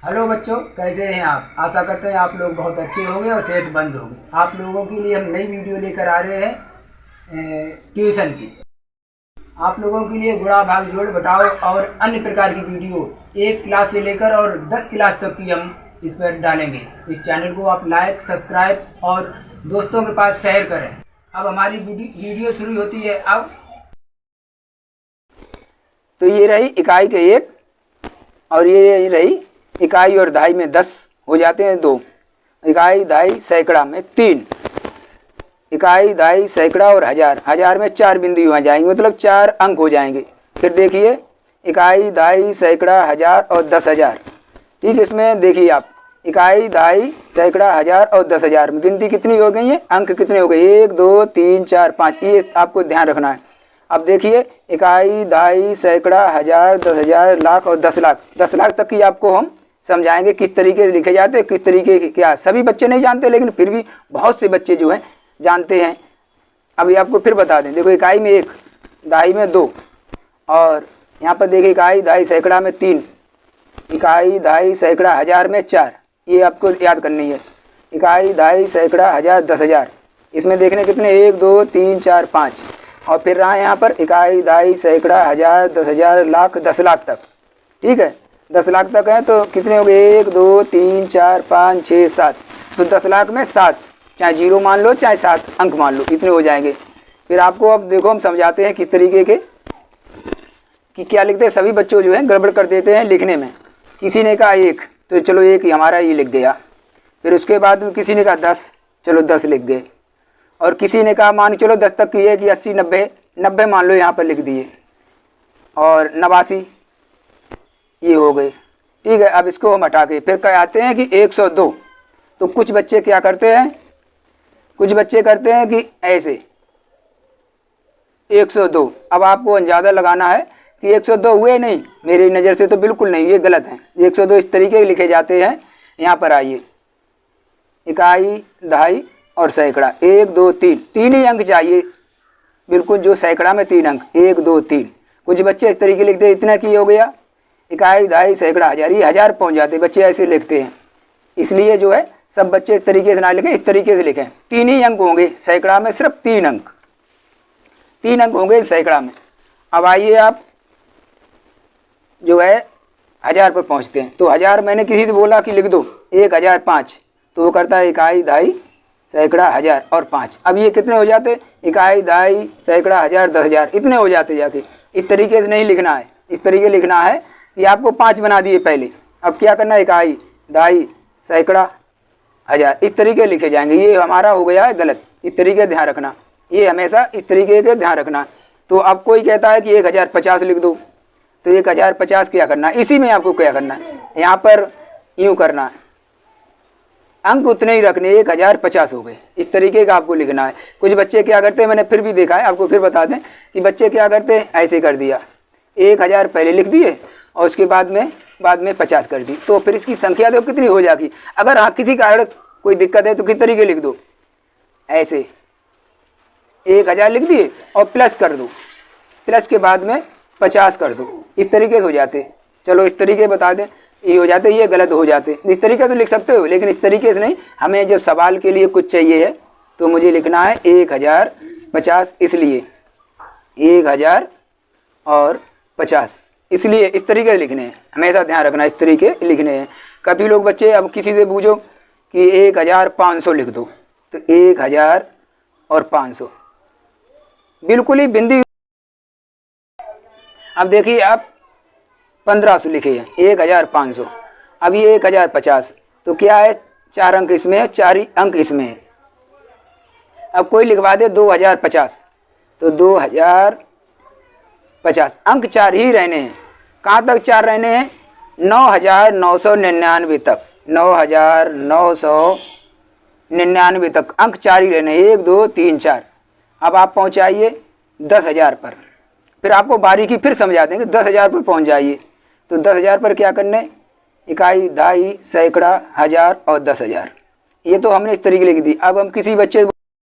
Hello बच्चों, कैसे हैं आप। आशा करते हैं आप लोग बहुत अच्छे होंगे और सेहतमंद होंगे। आप लोगों के लिए हम नई वीडियो लेकर आ रहे हैं ट्यूशन की। आप लोगों के लिए गुणा भाग जोड़ घटाओ और अन्य प्रकार की वीडियो 1 क्लास से लेकर और 10 क्लास तक की हम इस पर डालेंगे। इस चैनल को आप लाइक, सब्सक्राइब और दोस्तों के पास शेयर करें। अब हमारी वीडियो शुरू होती है। अब तो ये रही इकाई के 1 और ये रही इकाई और दहाई में 10 हो जाते हैं 2, इकाई दहाई सैकड़ा में 3, इकाई दहाई सैकड़ा और हजार में 4 बिंदु आ जाएंगे, मतलब 4 अंक हो जाएंगे। फिर देखिए इकाई दहाई सैकड़ा हजार और 10,000। ठीक है, इसमें देखिए आप इकाई दहाई सैकड़ा हजार और 10,000 में गिनती कितनी हो गई है, अंक कितने हो गए, 1 2 3 4 5, ये आपको ध्यान रखना है। अब देखिए इकाई दहाई सैकड़ा हजार 10,000 लाख और 10 लाख, 10 लाख तक की आपको हम समझाएंगे किस तरीके से लिखे जाते हैं, किस तरीके के क्या। सभी बच्चे नहीं जानते, लेकिन फिर भी बहुत से बच्चे जो हैं जानते हैं। अभी आपको फिर बता दें, देखो इकाई में 1, दहाई में 2 और यहाँ पर देखिए इकाई दहाई सैकड़ा में 3, इकाई दहाई सैकड़ा हजार में 4, ये आपको याद करनी है। इकाई दहाई सैकड़ा हजार 10,000, इसमें देखने कितने 1 2 3 4 5, और फिर रहा यहाँ पर इकाई दहाई सैकड़ा हजार 10,000 लाख 10 लाख तक। ठीक है, 10 लाख तक है तो कितने हो गए 1 2 3 4 5 6 7, तो 10 लाख में 7, चाहे 0 मान लो चाहे 7 अंक मान लो, इतने हो जाएंगे। फिर आपको अब देखो हम समझाते हैं किस तरीके के कि क्या लिखते हैं। सभी बच्चों जो है गड़बड़ कर देते हैं लिखने में। किसी ने कहा 1 तो चलो 1 हमारा ये लिख दिया, फिर उसके बाद में किसी ने कहा 10, चलो 10 लिख गए, और किसी ने कहा मान चलो 10 तक की है कि 80 90 90 मान लो यहाँ पर लिख दिए, और 89 ये हो गए। ठीक है, अब इसको हम हटा के फिर क्या आते हैं कि 102। तो कुछ बच्चे क्या करते हैं, कुछ बच्चे करते हैं कि ऐसे 102। अब आपको अंदाजा लगाना है कि 102 हुए नहीं, मेरी नज़र से तो बिल्कुल नहीं, ये गलत है। 102 इस तरीके के लिखे जाते हैं। यहाँ पर आइए इकाई दहाई और सैकड़ा 1 2 3, 3 ही अंक चाहिए बिल्कुल, जो सैकड़ा में 3 अंक 1 2 3। कुछ बच्चे इस तरीके लिखते हैं, इतना की हो गया इकाई दहाई सैकड़ा हजार, ये 1000 पहुँच जाते, बच्चे ऐसे लिखते हैं। इसलिए जो है सब बच्चे इस तरीके से ना लिखें, इस तरीके से लिखें। 3 ही अंक होंगे सैकड़ा में, सिर्फ 3 अंक, 3 अंक होंगे सैकड़ा में। अब आइए आप जो है 1000 पर पहुँचते हैं। तो 1000 मैंने किसी से बोला कि लिख दो 1005, तो वो करता है इकाई दहाई सैकड़ा हजार और 5। अब ये कितने हो जाते, इकाई दहाई सैकड़ा हजार 10,000, इतने हो जाते जाके। इस तरीके से नहीं लिखना है, इस तरीके लिखना है कि आपको 5 बना दिए पहले। अब क्या करना है, इकाई दहाई सैकड़ा हजार, इस तरीके लिखे जाएंगे। ये हमारा हो गया है गलत, इस तरीके ध्यान रखना, ये हमेशा इस तरीके के ध्यान रखना। तो अब कोई कहता है कि 1050 लिख दो, तो 1050 क्या करना है, इसी में आपको क्या करना है, यहाँ पर यूँ करना है, अंक उतने ही रखने, 1050 हो गए, इस तरीके का आपको लिखना है। कुछ बच्चे क्या करते हैं, मैंने फिर भी देखा है, आपको फिर बता दें कि बच्चे क्या करते हैं, ऐसे कर दिया 1000 पहले लिख दिए और उसके बाद में 50 कर दी, तो फिर इसकी संख्या देखो कितनी हो जाएगी। अगर हाँ किसी कारण कोई दिक्कत है तो किस तरीके लिख दो, ऐसे 1000 लिख दिए और प्लस कर दो, प्लस के बाद में 50 कर दो, इस तरीके से हो जाते। चलो इस तरीके बता दें, ये हो जाते, ये गलत हो जाते। इस तरीके से लिख सकते हो, लेकिन इस तरीके से नहीं। हमें जब सवाल के लिए कुछ चाहिए है तो मुझे लिखना है 1050, इसलिए 1000 और 50, इसलिए इस तरीके से लिखने हैं। हमेशा ध्यान रखना, इस तरीके लिखने हैं। कभी लोग बच्चे अब किसी से पूछो कि 1500 लिख दो, तो 1000 और 500 बिल्कुल ही बिंदी। अब देखिए आप 1500 लिखे हैं, 1500, अब ये 1050, तो क्या है 4 अंक इसमें है, 4 ही अंक इसमें है। अब कोई लिखवा दे 2050, तो 2050 अंक 4 ही रहने हैं। कहाँ तक 4 रहने हैं, 9999 तक, 9999 तक अंक 4 ही रहने, 1 2 3 4। अब आप पहुँचाइए 10,000 पर, फिर आपको बारीकी फिर समझा देंगे। 10,000 पर पहुँच जाइए, तो 10,000 पर क्या करने, इकाई दहाई सैकड़ा हजार और 10,000, ये तो हमने इस तरीके लिख दी। अब हम किसी बच्चे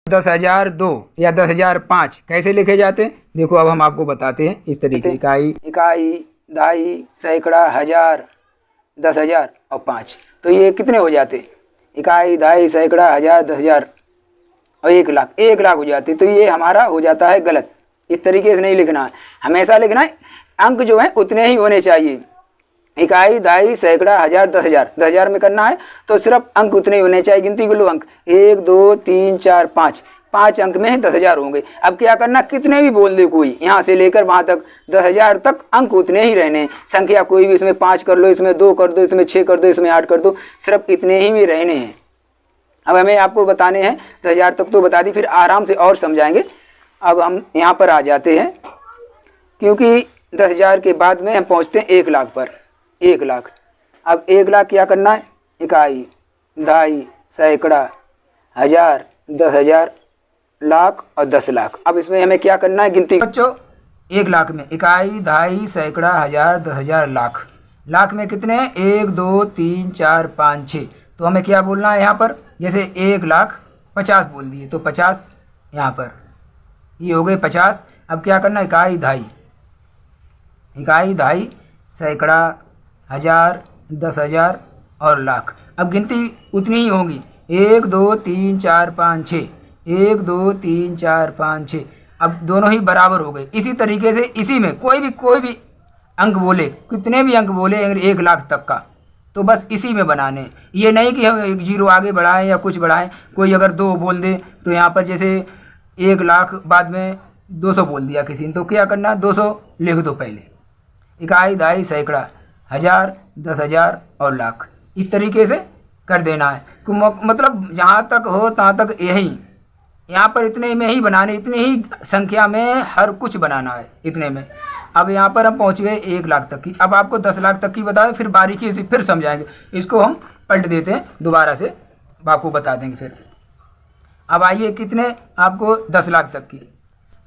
10,002 या 10,005 कैसे लिखे जाते हैं, देखो अब हम आपको बताते हैं इस तरीके। इकाई दहाई सैकड़ा हजार 10,000 और 5, तो ये कितने हो जाते? इकाई, दहाई, सैकड़ा, हज़ार, 10,000 और 1,00,000, 1,00,000 हो जाते। तो ये हमारा हो जाता है गलत। इस तरीके से नहीं लिखना है, हमेशा लिखना है अंक जो है उतने ही होने चाहिए। इकाई, दहाई, सैकड़ा, हज़ार, 10,000, 10,000 में करना है तो सिर्फ अंक उतने ही होने चाहिए। गिनती कर लो अंक, 1 2 3 4 5, 5 अंक में 10,000 होंगे। अब क्या करना, कितने भी बोल दे कोई, यहाँ से लेकर वहाँ तक 10,000 तक अंक उतने ही रहने। संख्या कोई भी, इसमें 5 कर लो, इसमें 2 कर दो, इसमें 6 कर दो, इसमें 8 कर दो, सिर्फ इतने ही भी रहने हैं। अब हमें आपको बताने हैं 10,000 तक तो बता दी, फिर आराम से और समझाएंगे। अब हम यहाँ पर आ जाते हैं, क्योंकि 10,000 के बाद में हम पहुँचते हैं 1,00,000 पर। 1,00,000, अब 1,00,000 क्या करना है, इकाई, दहाई, सैकड़ा, हज़ार, 10,000, लाख और 10,00,000। अब इसमें हमें क्या करना है, गिनती बच्चों। 1,00,000 में इकाई, दहाई, सैकड़ा, हज़ार, 10,000, लाख। लाख में कितने हैं, 1 2 3 4 5 6। तो हमें क्या बोलना है यहाँ पर, जैसे 1,50,000 बोल दिए तो 50 यहाँ पर, ये हो गए 50। अब क्या करना है, इकाई, दहाई, इकाई, दहाई, सैकड़ा, हज़ार, 10,000 और लाख। अब गिनती उतनी ही होगी, 1 2 3 4 5 6, 1 2 3 4 5 6। अब दोनों ही बराबर हो गए। इसी तरीके से इसी में कोई भी अंक बोले, कितने भी अंक बोले अगर 1,00,000 तक का, तो बस इसी में बनाने। ये नहीं कि हम 1 0 आगे बढ़ाएं या कुछ बढ़ाएं। कोई अगर 2 बोल दे तो यहाँ पर जैसे 1,00,000 बाद में 200 बोल दिया किसी ने, तो क्या करना, 200 लिख दो पहले। इकाई, दहाई, सैकड़ा, हज़ार, 10,000 और लाख, इस तरीके से कर देना है। तो मतलब जहाँ तक हो तहाँ तक यही, यहाँ पर इतने में ही बनाने, इतनी ही संख्या में हर कुछ बनाना है, इतने में। अब यहाँ पर हम पहुँच गए 1,00,000 तक की। अब आपको 10,00,000 तक की बता दें, फिर बारीकी से फिर समझाएंगे। इसको हम पलट देते हैं, दोबारा से आपको बता देंगे फिर। अब आइए कितने, आपको 10,00,000 तक की।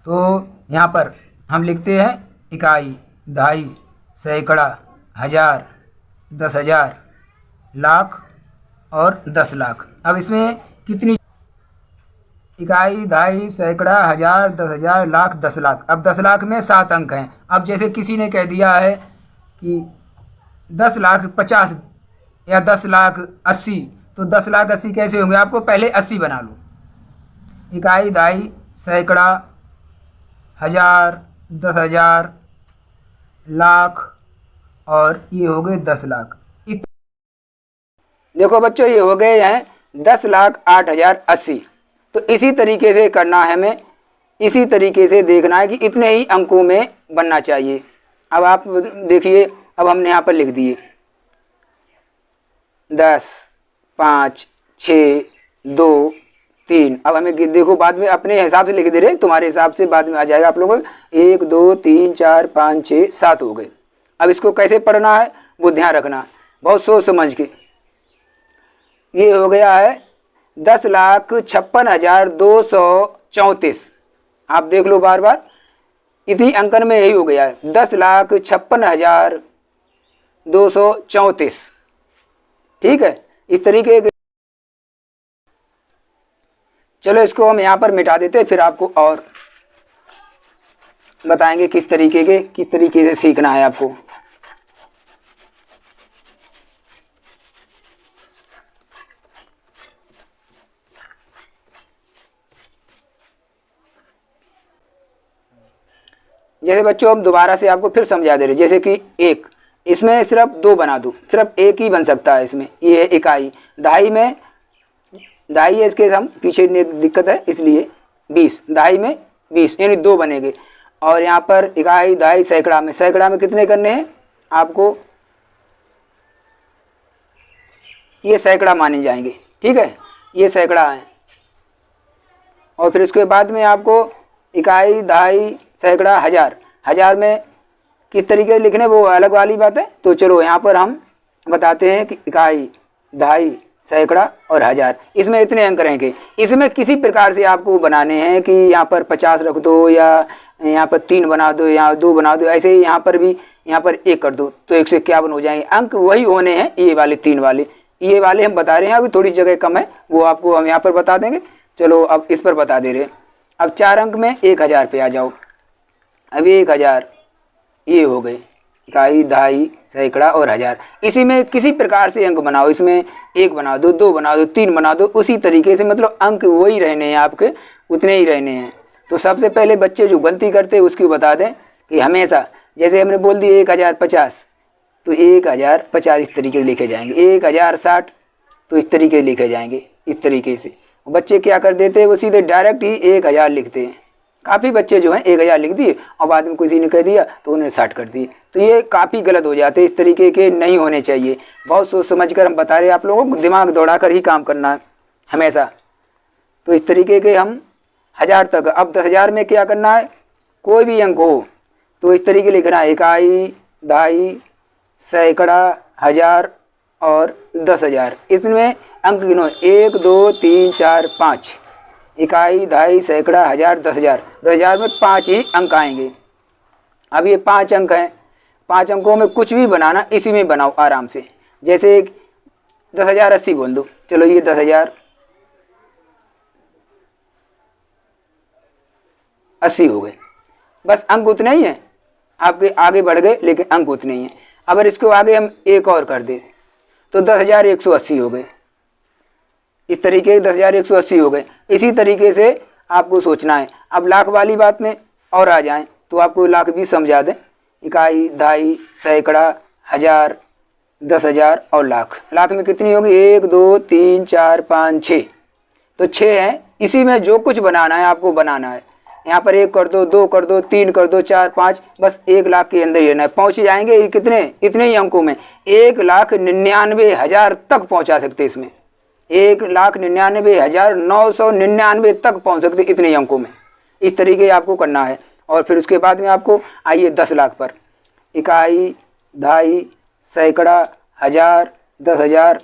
तो यहाँ पर हम लिखते हैं इकाई, दहाई, सैकड़ा, हज़ार, 10,000, लाख और 10,00,000। अब इसमें कितनी, इकाई, दहाई, सैकड़ा, हज़ार, 10,000, लाख, 10,00,000। अब 10,00,000 में 7 अंक हैं। अब जैसे किसी ने कह दिया है कि 10,50,000 या 10,80,000, तो 10,80,000 कैसे होंगे, आपको पहले 80 बना लो। इकाई, दहाई, सैकड़ा, हज़ार, 10,000, लाख और ये हो गए 10,00,000। देखो बच्चों, ये हो गए हैं 10,08,080। तो इसी तरीके से करना है हमें, इसी तरीके से देखना है कि इतने ही अंकों में बनना चाहिए। अब आप देखिए, अब हमने यहाँ पर लिख दिए 10 5 6 2 3। अब हमें देखो बाद में अपने हिसाब से लिख दे रहे, तुम्हारे हिसाब से बाद में आ जाएगा आप लोगों को। 1 2 3 4 5 6 7 हो गए। अब इसको कैसे पढ़ना है वो ध्यान रखना, बहुत सोच समझ के। ये हो गया है 10,56,234। आप देख लो बार बार, इसी अंकन में यही हो गया है 10,56,234। ठीक है, इस तरीके के। चलो इसको हम यहाँ पर मिटा देते हैं, फिर आपको और बताएंगे किस तरीके से सीखना है आपको। जैसे बच्चों हम दोबारा से आपको फिर समझा दे रहे, जैसे कि 1, इसमें सिर्फ 2 बना दूँ, सिर्फ 1 ही बन सकता है इसमें। ये है इकाई, दहाई में, दहाई है इसके हम पीछे दिक्कत है इसलिए 20, दहाई में 20 यानी 2 बनेंगे। और यहाँ पर इकाई, दहाई, सैकड़ा में कितने करने हैं आपको, ये सैकड़ा माने जाएंगे। ठीक है, ये सैकड़ा है। और फिर उसके बाद में आपको इकाई, दहाई, सैकड़ा, हज़ार में किस तरीके से लिखने वो अलग वाली बात है। तो चलो यहाँ पर हम बताते हैं कि इकाई, दहाई, सैकड़ा और हज़ार, इसमें इतने अंक रहेंगे। इसमें किसी प्रकार से आपको बनाने हैं कि यहाँ पर 50 रख दो, या यहाँ पर 3 बना दो, यहाँ 2 बना दो, ऐसे ही यहाँ पर भी यहाँ पर 1 कर दो, तो 151 हो जाएंगे। अंक वही होने हैं, ये वाले 3 वाले, ये वाले हम बता रहे हैं। अभी थोड़ी जगह कम है, वो आपको हम यहाँ पर बता देंगे। चलो अब इस पर बता दे रहे हैं। अब 4 अंक में 1,000 पे आ जाओ। अभी 1,000 ये हो गए, इकाई, दहाई, सैकड़ा और हजार। इसी में किसी प्रकार से अंक बनाओ, इसमें 1 बना दो, 2 बना दो, 3 बना दो, उसी तरीके से मतलब अंक वही रहने हैं आपके, उतने ही रहने हैं। तो सबसे पहले बच्चे जो गलती करते हैं उसकी बता दें कि हमेशा जैसे हमने बोल दिया 1050 तो 1050 इस तरीके से लिखे जाएंगे, 1060 तो इस तरीके से लिखे जाएंगे, इस तरीके से। बच्चे क्या कर देते हैं, वो सीधे डायरेक्ट ही 1000 लिखते हैं। काफ़ी बच्चे जो हैं 1000 लिख दिए और बाद में किसी ने कह दिया तो उन्होंने 60 कर दिए, तो ये काफ़ी गलत हो जाते हैं। इस तरीके के नहीं होने चाहिए। बहुत सोच समझ कर हम बता रहे हैं, आप लोगों को दिमाग दौड़ा कर ही काम करना है हमेशा। तो इस तरीके के हम 1000 तक, अब 10,000 में क्या करना है, कोई भी अंक हो तो इस तरीके लिखना है, इकाई, दहाई, सैकड़ा, हजार और 10,000। इसमें अंक गिनो, 1 2 3 4 5, इकाई, दहाई, सैकड़ा, हजार, 10,000। 10,000 में 5 ही अंक आएंगे। अब ये 5 अंक हैं, 5 अंकों में कुछ भी बनाना इसी में बनाओ आराम से। जैसे 10,080 बोल दो, चलो ये 10,080 हो गए, बस अंक उतने ही हैं, आपके आगे बढ़ गए लेकिन अंक उतने ही हैं। अगर इसको आगे हम एक और कर दें तो 10,180 हो गए, इस तरीके से 10,180 हो गए। इसी तरीके से आपको सोचना है। अब लाख वाली बात में और आ जाएं तो आपको लाख भी समझा दें, इकाई, दहाई, सैकड़ा, हजार, 10,000 और लाख। लाख में कितनी होगी, 1 2 3 4 5 6, तो 6 हैं। इसी में जो कुछ बनाना है आपको बनाना है। यहाँ पर 1 कर दो, 2 कर दो, 3 कर दो, 4 5, बस 1 लाख के अंदर ही रहना है। पहुँच जाएंगे कितने, इतने ही अंकों में 1,99,000 तक पहुँचा सकते इसमें, 1,99,999 तक पहुँच सकते इतने अंकों में। इस तरीके आपको करना है। और फिर उसके बाद में आपको आइए 10 लाख पर, इकाई, दहाई, सैकड़ा, हजार, 10,000,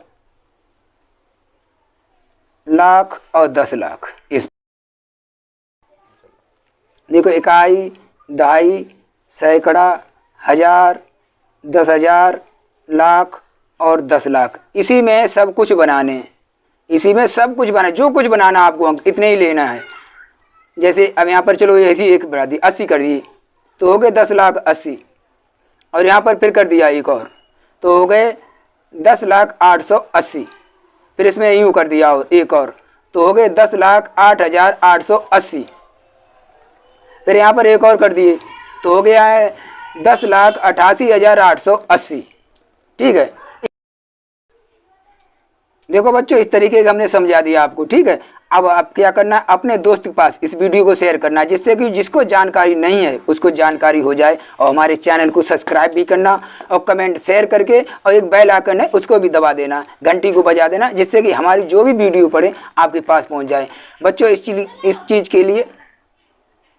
लाख और 10 लाख। इस देखो, इकाई, दहाई, सैकड़ा, हजार, 10,000, लाख और 10 लाख। इसी में सब कुछ बनाने हैं, इसी में सब कुछ बनाना, जो कुछ बनाना आपको अंक इतने ही लेना है। जैसे अब यहाँ पर चलो ऐसी एक बढ़ा दी, 80 कर दिए तो हो गए 10,80,000, और यहाँ पर फिर कर दिया एक और तो हो गए 10,08,80,000। फिर इसमें यूँ कर दिया और एक और तो हो गए 10,08,880। फिर यहाँ पर एक और कर दिए तो हो गया है 10,88,880। ठीक है, देखो बच्चों, इस तरीके से हमने समझा दिया आपको। ठीक है, अब आप क्या करना है, अपने दोस्त के पास इस वीडियो को शेयर करना है, जिससे कि जिसको जानकारी नहीं है उसको जानकारी हो जाए। और हमारे चैनल को सब्सक्राइब भी करना और कमेंट शेयर करके, और एक बेल आइकन है उसको भी दबा देना, घंटी को बजा देना, जिससे कि हमारी जो भी वीडियो पड़े आपके पास पहुंच जाए। बच्चों, इस चीज़ के लिए